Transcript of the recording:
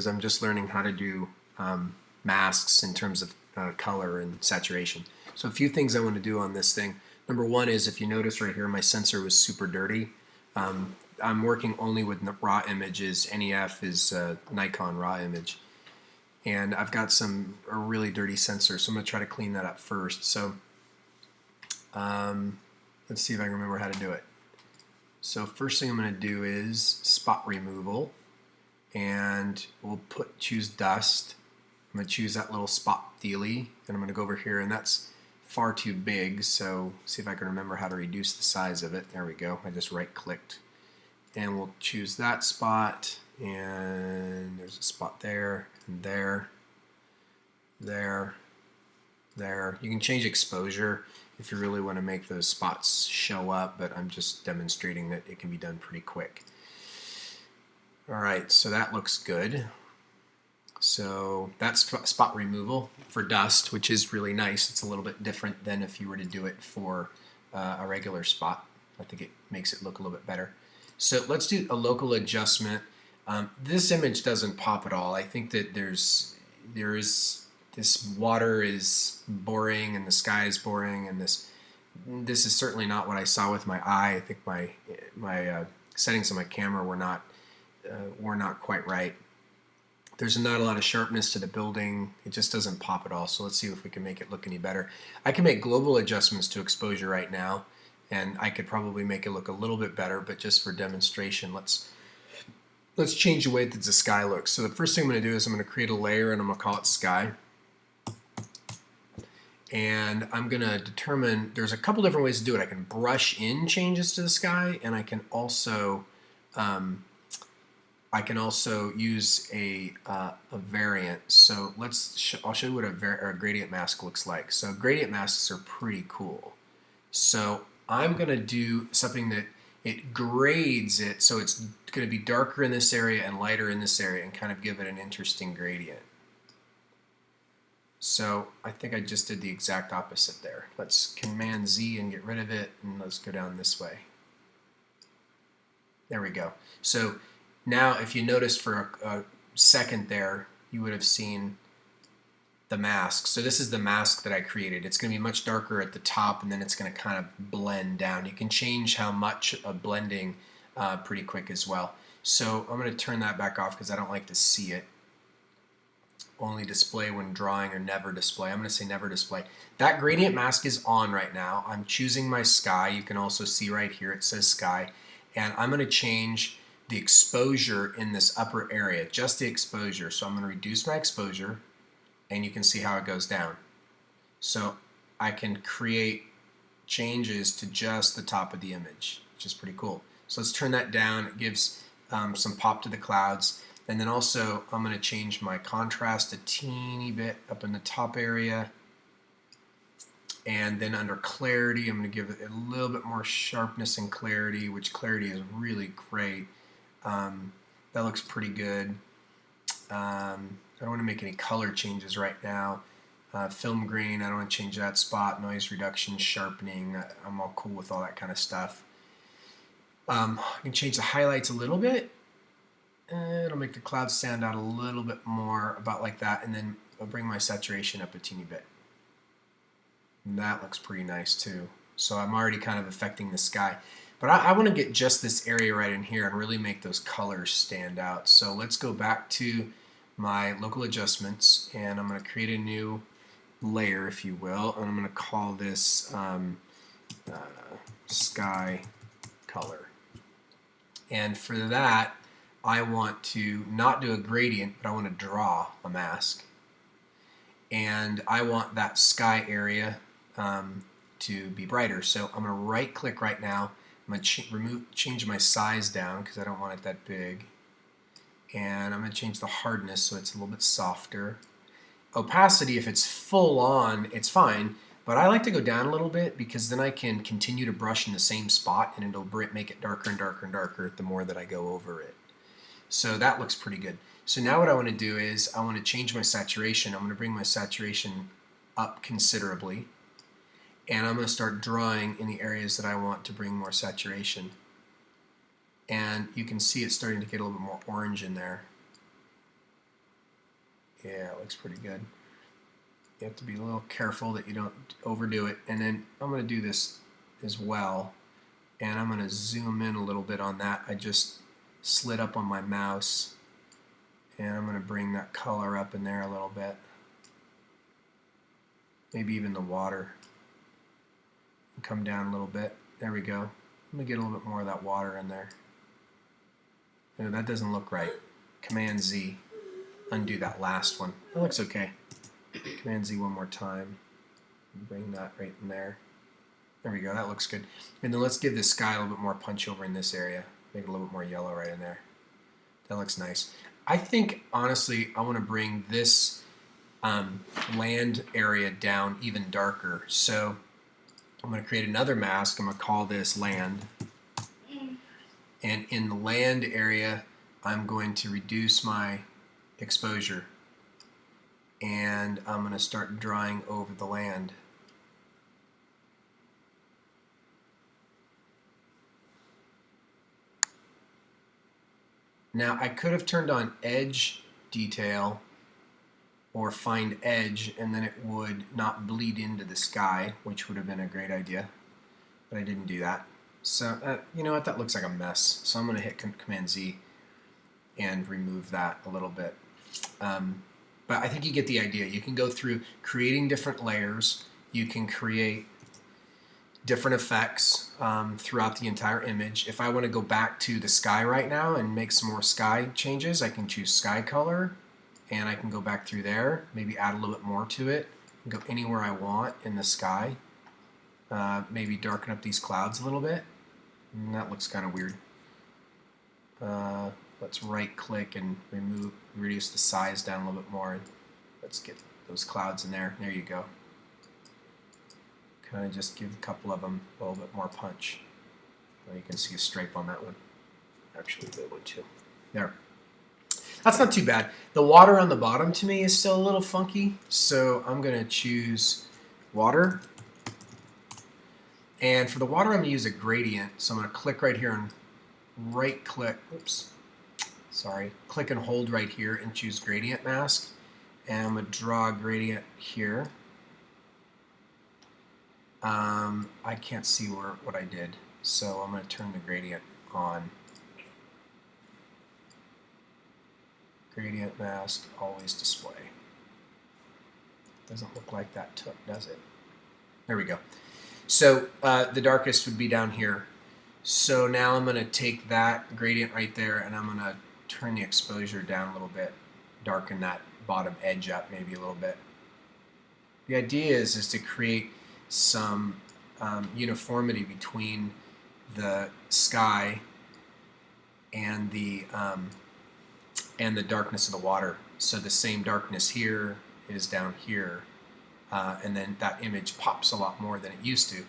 I'm just learning how to do masks in terms of color and saturation. So a few things I want to do on this thing. Number one is, if you notice right here, my sensor was super dirty. I'm working only with raw images. NEF is Nikon raw image. And I've got a really dirty sensor, so I'm going to try to clean that up first. So let's see if I can remember how to do it. So first thing I'm going to do is spot removal. And we'll choose dust. I'm going to choose that little spot dealy, and I'm going to go over here, and that's far too big, so see if I can remember how to reduce the size of it. There we go. I just right clicked, and we'll choose that spot, and there's a spot there, and there. You can change exposure if you really want to make those spots show up, but I'm just demonstrating that it can be done pretty quick. Alright, so that looks good. So that's spot removal for dust, which is really nice. It's a little bit different than if you were to do it for a regular spot. I think it makes it look a little bit better. So let's do a local adjustment. This image doesn't pop at all. I think that this water is boring and the sky is boring, and this is certainly not what I saw with my eye. I think my settings on my camera were not quite right. There's not a lot of sharpness to the building. It just doesn't pop at all. So let's see if we can make it look any better. I can make global adjustments to exposure right now, and I could probably make it look a little bit better, but just for demonstration, let's change the way that the sky looks. So the first thing I'm going to do is I'm going to create a layer, and I'm going to call it sky. And I'm going to determine, there's a couple different ways to do it. I can brush in changes to the sky, and I can also use a variant. So I'll show you what a gradient mask looks like. So gradient masks are pretty cool. So I'm going to do something that it grades it, so it's going to be darker in this area and lighter in this area, and kind of give it an interesting gradient. So I think I just did the exact opposite there. Let's Command Z and get rid of it, and let's go down this way. There we go. So now, if you notice for a second there, you would have seen the mask. So this is the mask that I created. It's going to be much darker at the top, and then it's going to kind of blend down. You can change how much of blending pretty quick as well. So I'm going to turn that back off because I don't like to see it. Only display when drawing, or never display. I'm going to say never display. That gradient mask is on right now. I'm choosing my sky. You can also see right here it says sky. And I'm going to change the exposure in this upper area, just the exposure. So I'm going to reduce my exposure, and you can see how it goes down. So I can create changes to just the top of the image, which is pretty cool. So let's turn that down. It gives some pop to the clouds. And then also I'm going to change my contrast a teeny bit up in the top area. And then under clarity, I'm going to give it a little bit more sharpness and clarity, which clarity is really great. That looks pretty good. I don't want to make any color changes right now. Film grain, I don't want to change that spot. Noise reduction, sharpening, I'm all cool with all that kind of stuff. I can change the highlights a little bit. It'll make the clouds stand out a little bit more, about like that, and then I'll bring my saturation up a teeny bit. And that looks pretty nice too. So I'm already kind of affecting the sky. But I want to get just this area right in here and really make those colors stand out. So let's go back to my local adjustments, and I'm going to create a new layer, if you will, and I'm going to call this sky color. And for that, I want to not do a gradient, but I want to draw a mask. And I want that sky area to be brighter. So I'm going to right click right now. I'm going to change my size down because I don't want it that big. And I'm going to change the hardness so it's a little bit softer. Opacity, if it's full on, it's fine. But I like to go down a little bit because then I can continue to brush in the same spot, and it'll make it darker and darker and darker the more that I go over it. So that looks pretty good. So now what I want to do is I want to change my saturation. I'm going to bring my saturation up considerably. And I'm going to start drawing in the areas that I want to bring more saturation. And you can see it's starting to get a little bit more orange in there. Yeah, it looks pretty good. You have to be a little careful that you don't overdo it. And then I'm going to do this as well. And I'm going to zoom in a little bit on that. I just slid up on my mouse. And I'm going to bring that color up in there a little bit. Maybe even the water. And come down a little bit. There we go. Let me get a little bit more of that water in there. No, that doesn't look right. Command Z. Undo that last one. That looks okay. Command Z one more time. Bring that right in there. There we go. That looks good. And then let's give this sky a little bit more punch over in this area. Make it a little bit more yellow right in there. That looks nice. I think, honestly, I want to bring this land area down even darker. So I'm going to create another mask. I'm going to call this land. And in the land area, I'm going to reduce my exposure. And I'm going to start drawing over the land. Now I could have turned on edge detail or find edge, and then it would not bleed into the sky, which would have been a great idea, but I didn't do that. So you know what, that looks like a mess. So I'm going to hit Command Z and remove that a little bit. But I think you get the idea. You can go through creating different layers. You can create different effects throughout the entire image. If I want to go back to the sky right now and make some more sky changes, I can choose sky color, and I can go back through there, maybe add a little bit more to it, and go anywhere I want in the sky. Maybe darken up these clouds a little bit. And that looks kind of weird. Let's right click and reduce the size down a little bit more. Let's get those clouds in there. There you go. Kind of just give a couple of them a little bit more punch. Well, you can see a stripe on that one. Actually, a good one too. There. That's not too bad. The water on the bottom to me is still a little funky, so I'm going to choose water. And for the water, I'm going to use a gradient. So I'm going to click right here and right click. Oops. Sorry. Click and hold right here and choose gradient mask. And I'm going to draw a gradient here. I can't see what I did, so I'm going to turn the gradient on. Gradient mask, always display. Doesn't look like that took, does it? There we go. So the darkest would be down here. So now I'm going to take that gradient right there, and I'm going to turn the exposure down a little bit, darken that bottom edge up maybe a little bit. The idea is to create some uniformity between the sky and the darkness of the water. So the same darkness here is down here, and then that image pops a lot more than it used to.